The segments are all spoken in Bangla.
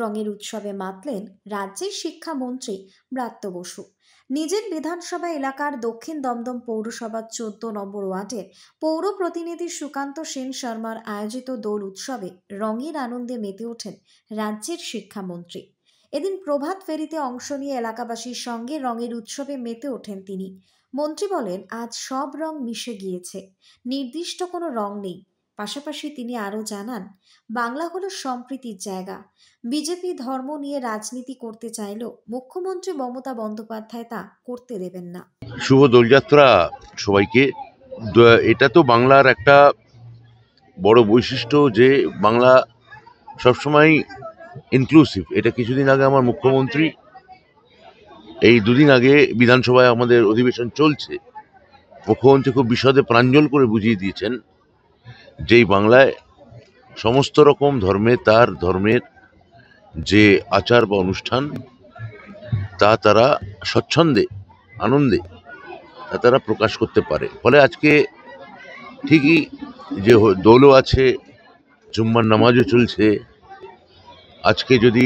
রঙের উৎসবে মাতলেন রাজ্যের শিক্ষামন্ত্রী ব্রাত্য বসু। নিজের বিধানসভা এলাকার দক্ষিণ দমদম পৌরসভার 14 নম্বর ওয়ার্ডের পৌর প্রতিনিধি সুকান্ত সেন শর্মার আয়োজিত দোল উৎসবে রঙের আনন্দে মেতে ওঠেন রাজ্যের শিক্ষামন্ত্রী। এদিন প্রভাত ফেরিতে অংশ নিয়ে এলাকাবাসীর সঙ্গে রঙের উৎসবে মেতে ওঠেন তিনি। মন্ত্রী বলেন, আজ সব রং মিশে গিয়েছে, নির্দিষ্ট কোনো রং নেই। পাশাপাশি তিনি আরও জানান, বাংলা হলো সম্প্রীতির জায়গা। বিজেপি ধর্ম নিয়ে রাজনীতি করতে চাইলেও মুখ্যমন্ত্রী মমতা বন্দ্যোপাধ্যায় তা করতে দেবেন না। শুভ দোলযাত্রা সবাইকে। এটা তো বাংলার একটা বড় বৈশিষ্ট্য যে বাংলা সবসময় ইনক্লুসিভ। এটা কিছুদিন আগে আমার মুখ্যমন্ত্রী, এই দুদিন আগে বিধানসভায় আমাদের অধিবেশন চলছে, মুখ্যমন্ত্রী খুব বিশদে প্রাঞ্জল করে বুঝিয়ে দিয়েছেন যে বাংলায় সমস্ত রকম ধর্মে তার ধর্মের যে আচার বা অনুষ্ঠান তা তারা স্বচ্ছন্দে আনন্দে তা তারা প্রকাশ করতে পারে। ফলে আজকে ঠিকই যে দোলও আছে, জুম্মার নামাজও চলছে। আজকে যদি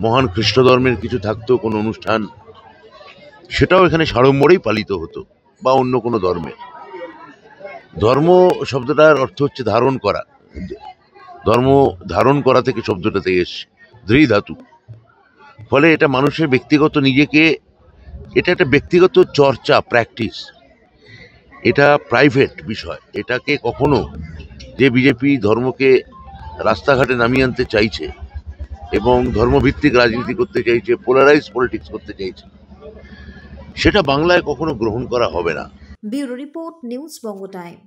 মহান খ্রিস্ট ধর্মের কিছু থাকতো কোনো অনুষ্ঠান, সেটাও এখানে সাড়ম্বরেই পালিত হতো, বা অন্য কোনো ধর্মে। ধর্ম শব্দটার অর্থ হচ্ছে ধারণ করা। ধর্ম ধারণ করা থেকে শব্দটা থেকে এসছে, ধৃ ধাতু। ফলে এটা মানুষের ব্যক্তিগত নিজেকে, এটা একটা ব্যক্তিগত চর্চা, প্র্যাকটিস। এটা প্রাইভেট বিষয়। এটাকে কখনো যে বিজেপি ধর্মকে রাস্তাঘাটে নামিয়ে আনতে চাইছে এবং ধর্মভিত্তিক রাজনীতি করতে চাইছে, পোলারাইজ পলিটিক্স করতে চাইছে, সেটা বাংলায় কখনো গ্রহণ করা হবে না। ব্যুরো রিপোর্ট, নিউজ বঙ্গ টাইম।